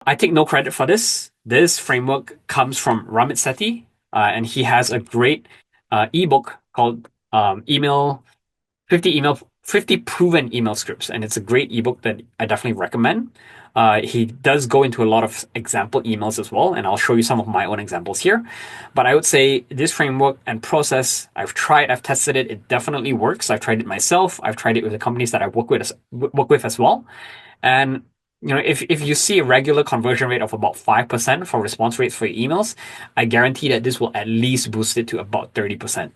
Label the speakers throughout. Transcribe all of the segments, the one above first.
Speaker 1: I take no credit for this. This framework comes from Ramit Sethi, and he has a great ebook called Email 50 proven email scripts, and it's a great ebook that I definitely recommend. He does go into a lot of example emails as well, and I'll show you some of my own examples here. But I would say this framework and process, I've tested it. It definitely works. I've tried it myself. I've tried it with the companies that I work with as well. And if you see a regular conversion rate of about 5% for response rates for your emails, I guarantee that this will at least boost it to about 30%.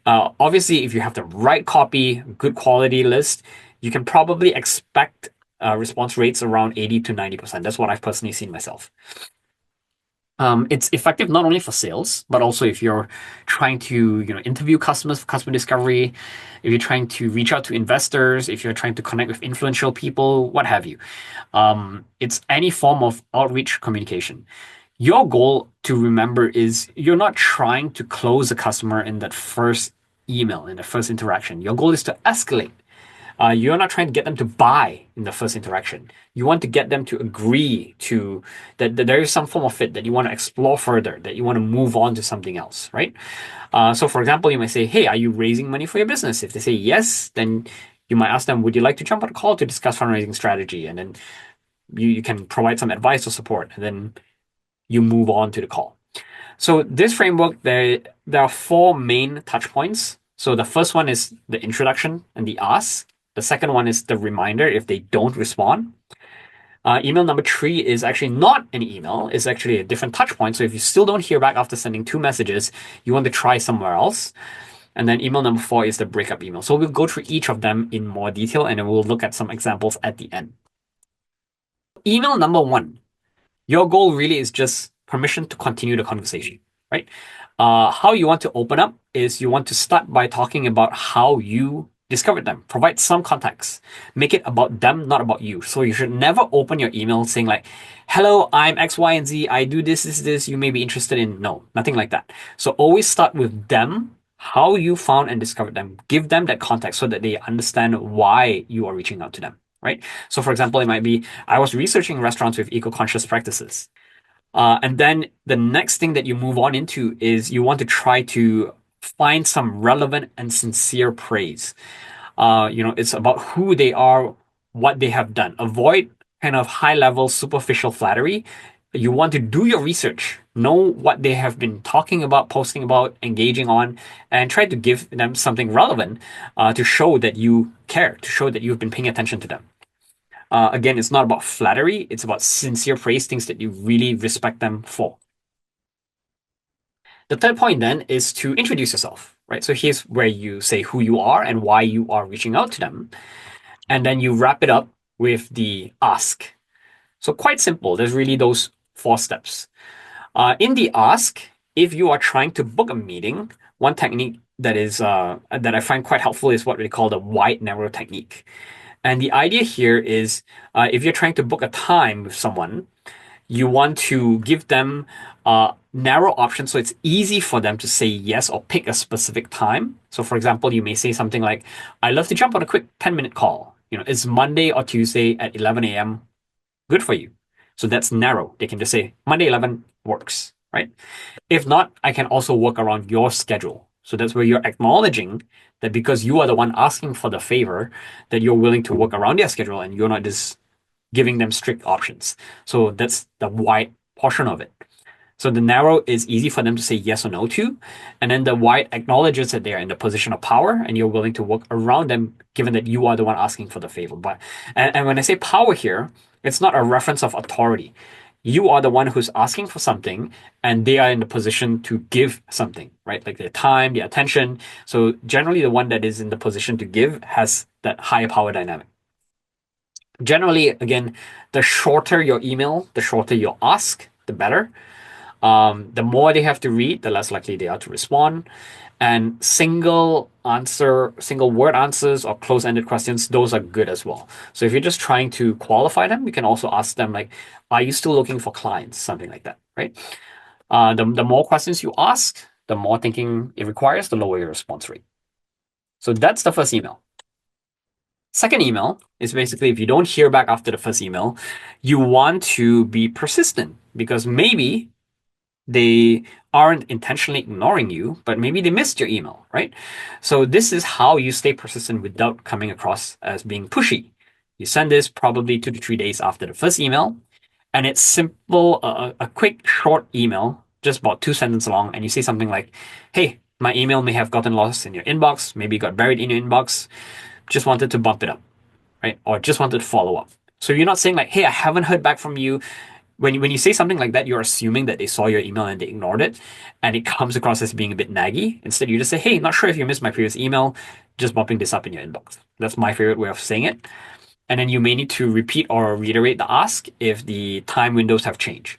Speaker 1: Obviously, if you have the right copy, good quality list, you can probably expect response rates around 80 to 90%. That's what I've personally seen myself. It's effective not only for sales, but also if you're trying to, interview customers for customer discovery, if you're trying to reach out to investors, if you're trying to connect with influential people, what have you. It's any form of outreach communication. Your goal to remember is you're not trying to close a customer in that first email, in the first interaction. Your goal is to escalate. You're not trying to get them to buy in the first interaction. You want to get them to agree to that there is some form of fit that you want to explore further, that you want to move on to something else, right? So, for example, you might say, "Hey, are you raising money for your business?" If they say yes, then you might ask them, "Would you like to jump on a call to discuss fundraising strategy?" And then you can provide some advice or support, and then you move on to the call. So this framework, there are four main touch points. So the first one is the introduction and the ask. The second one is the reminder if they don't respond. Email number three is actually not an email, it's actually a different touch point. So if you still don't hear back after sending two messages, you want to try somewhere else. And then email number four is the breakup email. So we'll go through each of them in more detail and then we'll look at some examples at the end. Email number one, your goal really is just permission to continue the conversation, right? How you want to open up is you want to start by talking about how you discovered them. Provide some context. Make it about them, not about you. So you should never open your email saying like, "Hello, I'm X, Y, and Z. I do this. You may be interested in." No, nothing like that. So always start with them, how you found and discovered them. Give them that context so that they understand why you are reaching out to them, right? So for example, it might be, "I was researching restaurants with eco-conscious practices." And then the next thing that you move on into is you want to try to find some relevant and sincere praise. It's about who they are, what they have done. Avoid kind of high level, superficial flattery. You want to do your research, know what they have been talking about, posting about, engaging on, and try to give them something relevant to show that you care, to show that you've been paying attention to them. Again, it's not about flattery, it's about sincere praise, things that you really respect them for. The third point then is to introduce yourself, right? So here's where you say who you are and why you are reaching out to them. And then you wrap it up with the ask. So quite simple. There's really those four steps. In the ask, if you are trying to book a meeting, one technique that I find quite helpful is what we call the wide narrow technique. And the idea here is if you're trying to book a time with someone, you want to give them narrow options so it's easy for them to say yes or pick a specific time. So, for example, you may say something like, "I'd love to jump on a quick 10-minute call. Is Monday or Tuesday at 11 a.m. good for you?" So that's narrow. They can just say, "Monday 11 works," right? If not, I can also work around your schedule. So that's where you're acknowledging that because you are the one asking for the favor, that you're willing to work around their schedule and you're not just giving them strict options. So that's the wide portion of it. So the narrow is easy for them to say yes or no to. And then the wide acknowledges that they are in the position of power and you're willing to work around them, given that you are the one asking for the favor. And when I say power here, it's not a reference of authority. You are the one who's asking for something and they are in the position to give something, right? Like their time, their attention. So generally the one that is in the position to give has that higher power dynamic. Generally, again, the shorter your email, the shorter your ask, the better. The more they have to read, the less likely they are to respond. And single word answers or close-ended questions, those are good as well. So if you're just trying to qualify them, you can also ask them like, "Are you still looking for clients?" Something like that, right? The more questions you ask, the more thinking it requires, the lower your response rate. So that's the first email. Second email is basically if you don't hear back after the first email, you want to be persistent because maybe they aren't intentionally ignoring you, but maybe they missed your email, right? So this is how you stay persistent without coming across as being pushy. You send this probably 2 to 3 days after the first email, and it's simple, a quick, short email, just about 2 sentences long, and you say something like, "Hey, my email may have gotten lost in your inbox, maybe got buried in your inbox. Just wanted to bump it up, right? Or just wanted to follow up." So you're not saying like, "Hey, I haven't heard back from you." When you say something like that, you're assuming that they saw your email and they ignored it, and it comes across as being a bit naggy. Instead, you just say, "Hey, not sure if you missed my previous email, just bumping this up in your inbox." That's my favorite way of saying it. And then you may need to repeat or reiterate the ask if the time windows have changed.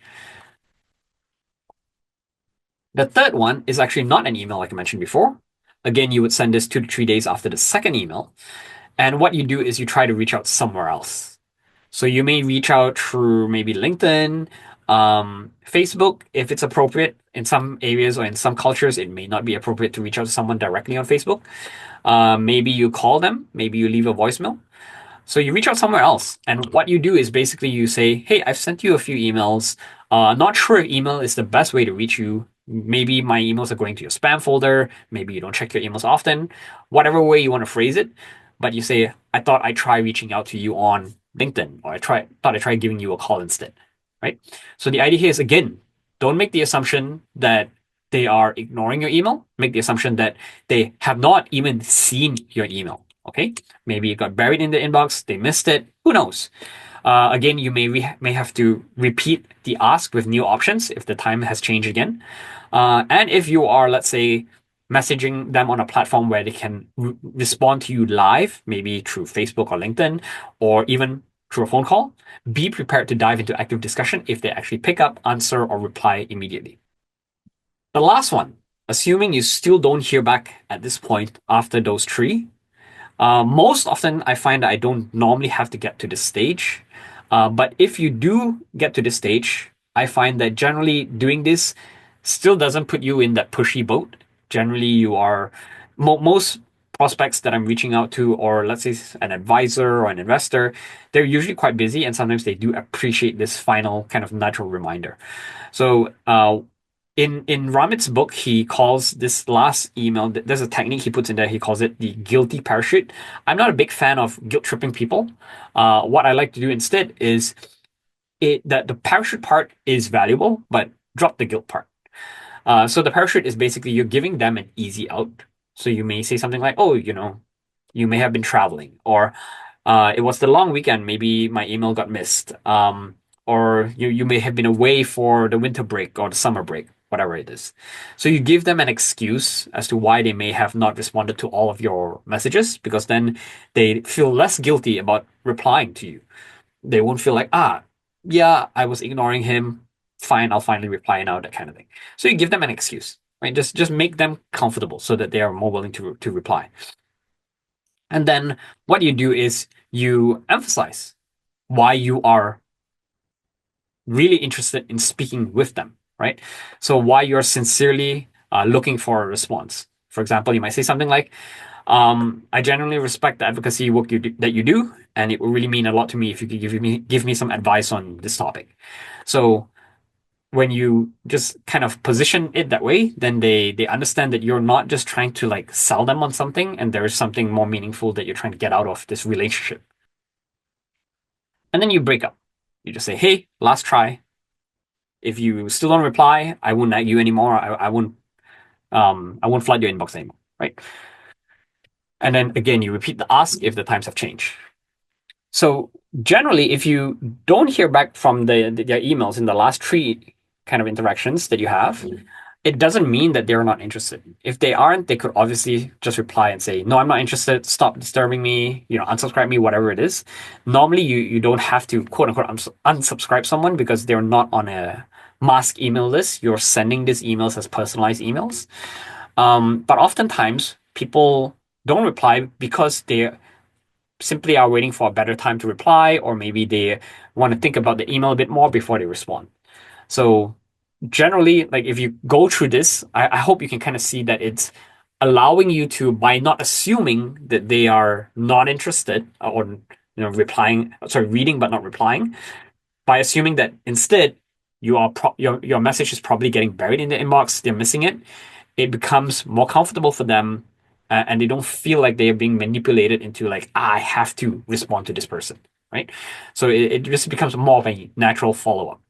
Speaker 1: The third one is actually not an email like I mentioned before. Again, you would send this 2 to 3 days after the second email. And what you do is you try to reach out somewhere else. So you may reach out through maybe LinkedIn, Facebook, if it's appropriate. In some areas or in some cultures, it may not be appropriate to reach out to someone directly on Facebook. Maybe you call them, maybe you leave a voicemail. So you reach out somewhere else. And what you do is basically you say, "Hey, I've sent you a few emails. Not sure if email is the best way to reach you. Maybe my emails are going to your spam folder. Maybe you don't check your emails often. Whatever way you want to phrase it." But you say, "I thought I'd try reaching out to you on LinkedIn, or thought I'd try giving you a call instead." Right? So the idea here is again, don't make the assumption that they are ignoring your email. Make the assumption that they have not even seen your email. Okay? Maybe it got buried in the inbox, they missed it. Who knows? Again, you may have to repeat the ask with new options if the time has changed again. And if you are, let's say, messaging them on a platform where they can respond to you live, maybe through Facebook or LinkedIn, or even through a phone call, be prepared to dive into active discussion if they actually pick up, answer, or reply immediately. The last one, assuming you still don't hear back at this point after those three, most often, I find that I don't normally have to get to this stage. But if you do get to this stage, I find that generally doing this still doesn't put you in that pushy boat. Generally, you are most prospects that I'm reaching out to, or let's say an advisor or an investor, they're usually quite busy, and sometimes they do appreciate this final kind of natural reminder. So, in Ramit's book, he calls this last email. There's a technique he puts in there. He calls it the guilty parachute. I'm not a big fan of guilt tripping people. What I like to do instead is that the parachute part is valuable, but drop the guilt part. So the parachute is basically you're giving them an easy out. So you may say something like, "Oh, you may have been traveling," or "It was the long weekend. Maybe my email got missed." Or you may have been away for the winter break or the summer break, whatever it is. So you give them an excuse as to why they may have not responded to all of your messages, because then they feel less guilty about replying to you. They won't feel like, yeah, I was ignoring him. Fine, I'll finally reply now, that kind of thing. So you give them an excuse, right? Just make them comfortable so that they are more willing to reply. And then what you do is you emphasize why you are really interested in speaking with them, right? So why you're sincerely looking for a response. For example, you might say something like, "I genuinely respect the advocacy work that you do, and it would really mean a lot to me if you could give me some advice on this topic." So when you just kind of position it that way, then they understand that you're not just trying to like sell them on something, and there is something more meaningful that you're trying to get out of this relationship. And then you break up. You just say, "Hey, last try. If you still don't reply, I won't nag you anymore. I won't flood your inbox anymore." Right? And then again, you repeat the ask if the times have changed. So generally, if you don't hear back from their emails in the last three kind of interactions that you have, it doesn't mean that they're not interested. If they aren't, they could obviously just reply and say, "No, I'm not interested. Stop disturbing me. Unsubscribe me, whatever it is." Normally, you don't have to quote unquote unsubscribe someone because they're not on a mask email list. You're sending these emails as personalized emails. But oftentimes, people don't reply because they simply are waiting for a better time to reply, or maybe they want to think about the email a bit more before they respond. So generally, like if you go through this, I hope you can kind of see that it's allowing you to, by not assuming that they are not interested or replying, sorry, reading but not replying, by assuming that instead your message is probably getting buried in the inbox, they're missing it. It becomes more comfortable for them, and they don't feel like they are being manipulated into like, I have to respond to this person, right? So it just becomes more of a natural follow up.